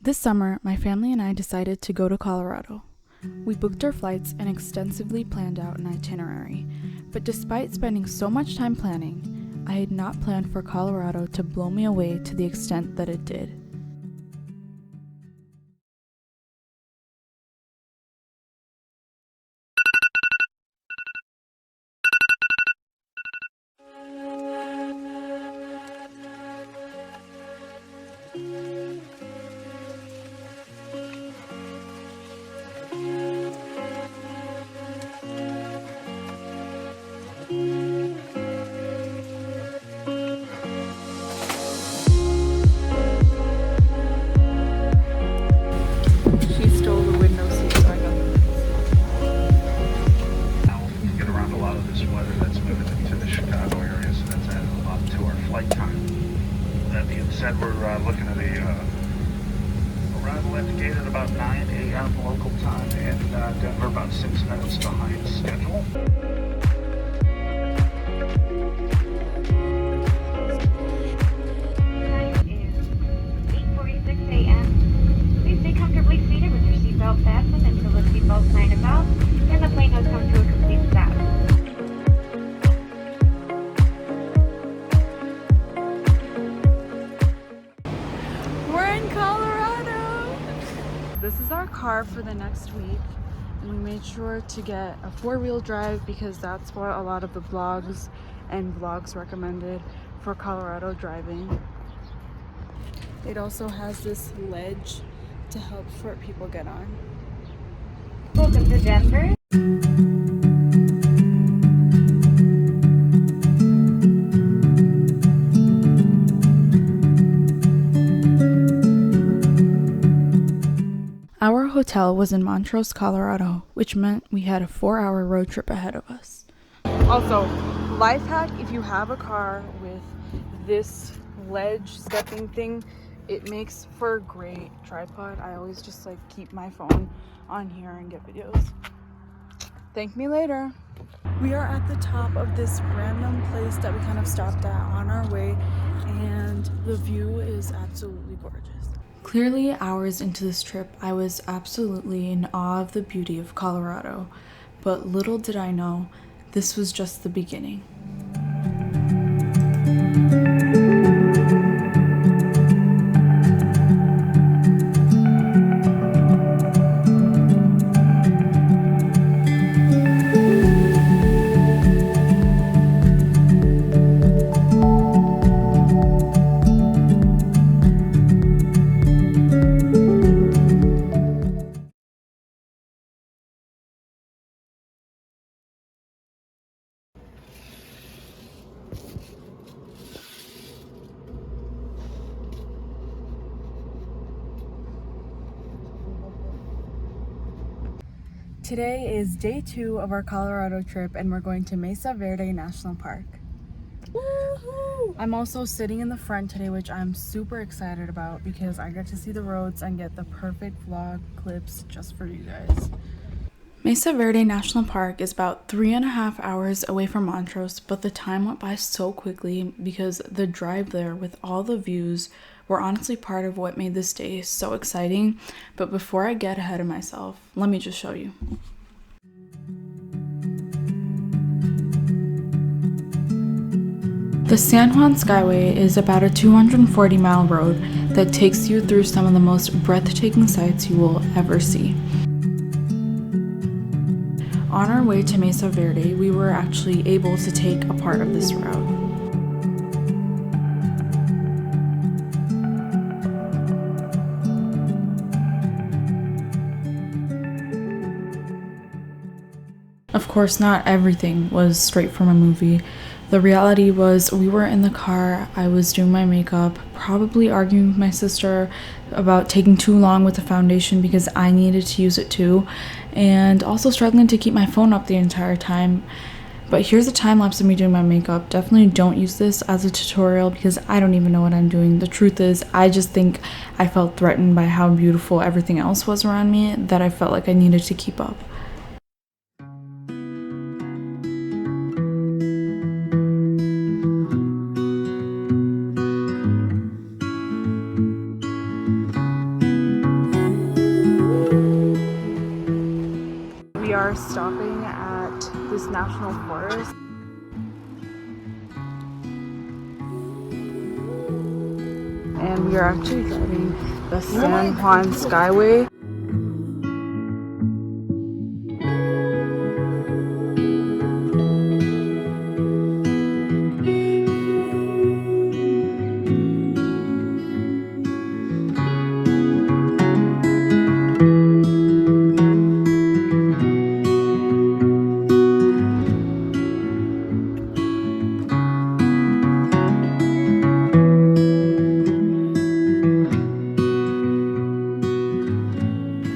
This summer, my family and I decided to go to Colorado. We booked our flights and extensively planned out an itinerary, but despite spending so much time planning, I had not planned for Colorado to blow me away to the extent that it did. She stole the window seat, so I got Now we can get around a lot of this weather that's moving into the Chicago area, so that's added a lot to our flight time. That being said, we're looking at a arrival at the gate at about 9 a.m. local time, and Denver about 6 minutes behind schedule. Time is 8:46 a.m. Please stay comfortably seated with your seatbelt fastened until the seatbelt sign is out and the plane has come to a complete stop. We're in Colorado! This is our car for the next week, and we made sure to get a four-wheel drive because that's what a lot of the blogs and vlogs recommended for Colorado driving. It also has this ledge to help short people get on. Welcome to Denver. Our hotel was in Montrose, Colorado, which meant we had a 4-hour road trip ahead of us. Also, life hack, if you have a car with this ledge stepping thing, it makes for a great tripod. I always just keep my phone on here and get videos. Thank me later. We are at the top of this random place that we kind of stopped at on our way, and the view is absolutely gorgeous. Clearly, hours into this trip, I was absolutely in awe of the beauty of Colorado, but little did I know, this was just the beginning. Today is day 2 of our Colorado trip, and we're going to Mesa Verde National Park. Woohoo! I'm also sitting in the front today, which I'm super excited about because I get to see the roads and get the perfect vlog clips just for you guys. Mesa Verde National Park is about 3.5 hours away from Montrose, but the time went by so quickly because the drive there with all the views were honestly part of what made this day so exciting. But before I get ahead of myself, let me just show you. The San Juan Skyway is about a 240-mile road that takes you through some of the most breathtaking sights you will ever see. On our way to Mesa Verde, we were actually able to take a part of this route. Of course, not everything was straight from a movie. The reality was we were in the car, I was doing my makeup, probably arguing with my sister about taking too long with the foundation because I needed to use it too, and also struggling to keep my phone up the entire time. But here's a time lapse of me doing my makeup. Definitely don't use this as a tutorial because I don't even know what I'm doing. The truth is, I just think I felt threatened by how beautiful everything else was around me that I felt like I needed to keep up. stopping at this national forest. And we are actually driving the San Juan Skyway.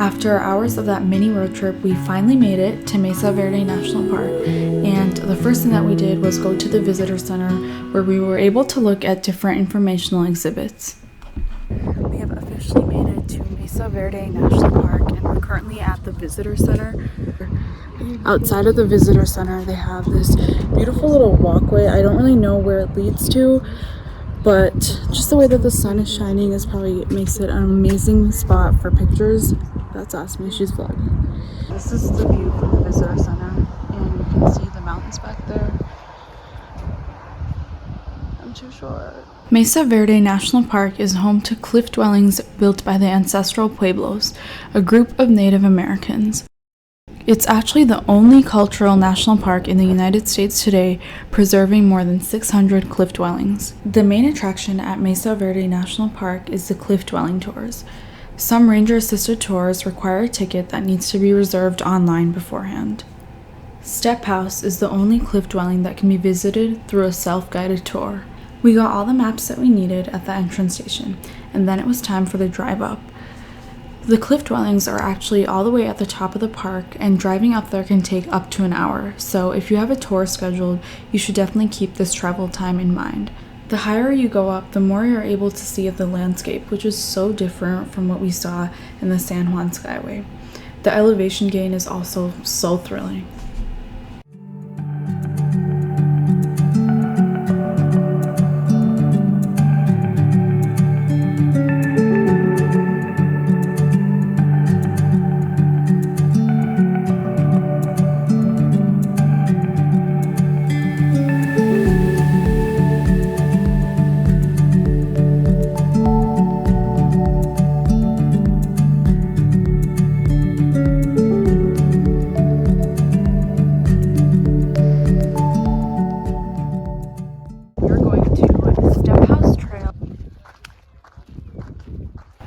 After hours of that mini road trip, we finally made it to Mesa Verde National Park, and the first thing that we did was go to the visitor center where we were able to look at different informational exhibits. We have officially made it to Mesa Verde National Park, and we're currently at the visitor center. Outside of the visitor center, they have this beautiful little walkway. I don't really know where it leads to, but just the way that the sun is shining is probably makes it an amazing spot for pictures. That's Asmi, she's vlogging. This is the view from the visitor center, and you can see the mountains back there. I'm too short. Mesa Verde National Park is home to cliff dwellings built by the ancestral Pueblos, a group of Native Americans. It's actually the only cultural national park in the United States today, preserving more than 600 cliff dwellings. The main attraction at Mesa Verde National Park is the cliff dwelling tours. Some ranger-assisted tours require a ticket that needs to be reserved online beforehand. Step House is the only cliff dwelling that can be visited through a self-guided tour. We got all the maps that we needed at the entrance station, and then it was time for the drive up. The cliff dwellings are actually all the way at the top of the park, and driving up there can take up to an hour, so if you have a tour scheduled, you should definitely keep this travel time in mind. The higher you go up, the more you're able to see of the landscape, which is so different from what we saw in the San Juan Skyway. The elevation gain is also so thrilling.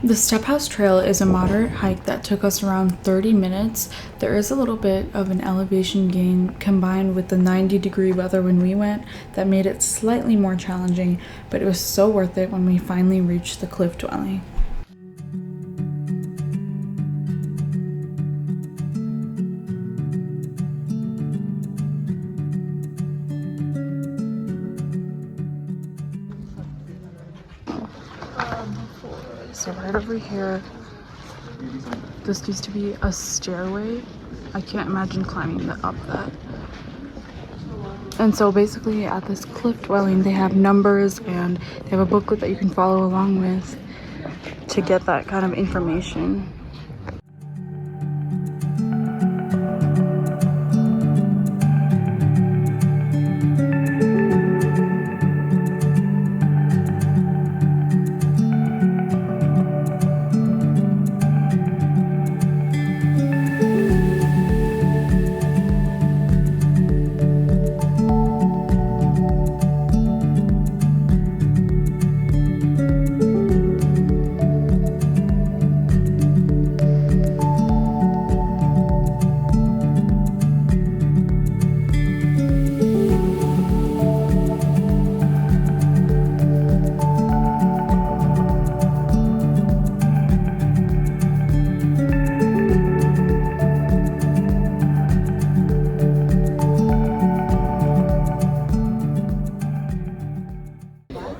The Step House Trail is a moderate hike that took us around 30 minutes. There is a little bit of an elevation gain combined with the 90-degree weather when we went that made it slightly more challenging, but it was so worth it when we finally reached the cliff dwelling. So right over here, this used to be a stairway. I can't imagine climbing up that. And so basically at this cliff dwelling, they have numbers and they have a booklet that you can follow along with to get that kind of information.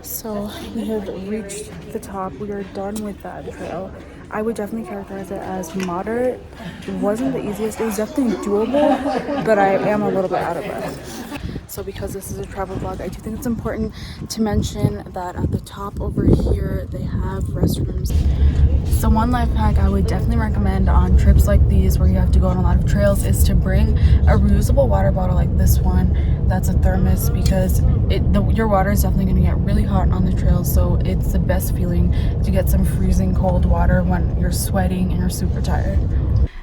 So we have reached the top. We are done with that trail. I would definitely characterize it as moderate. It wasn't the easiest. It was definitely doable, but I am a little bit out of breath. So because this is a travel vlog, I do think it's important to mention that at the top over here, they have restrooms. So one life hack I would definitely recommend on trips like these where you have to go on a lot of trails is to bring a reusable water bottle like this one that's a thermos, because your water is definitely going to get really hot on the trails, so it's the best feeling to get some freezing cold water when you're sweating and you're super tired.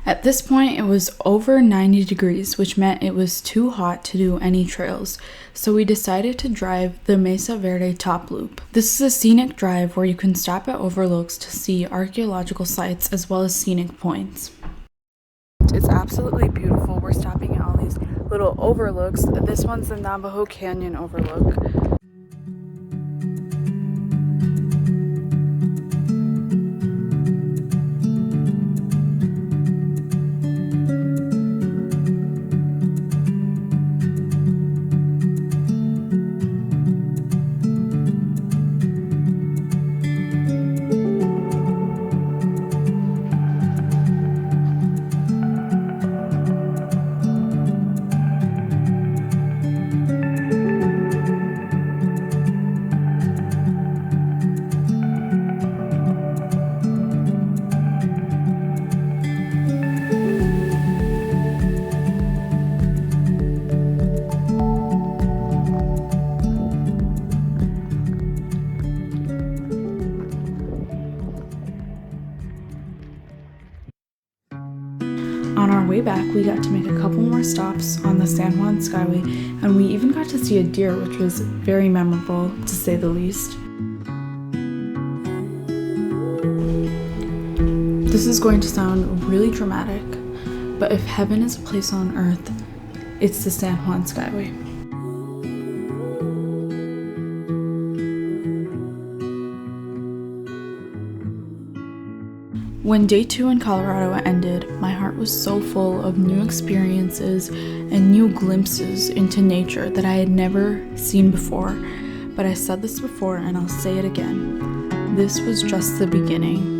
At this point, it was over 90 degrees, which meant it was too hot to do any trails. So we decided to drive the Mesa Verde top loop. This is a scenic drive where you can stop at overlooks to see archaeological sites as well as scenic points. It's absolutely beautiful. We're stopping at all these little overlooks. This one's the Navajo Canyon overlook. On our way back, we got to make a couple more stops on the San Juan Skyway, and we even got to see a deer, which was very memorable, to say the least. This is going to sound really dramatic, but if heaven is a place on earth, it's the San Juan Skyway. When day 2 in Colorado ended, my heart was so full of new experiences and new glimpses into nature that I had never seen before. But I said this before and I'll say it again. This was just the beginning.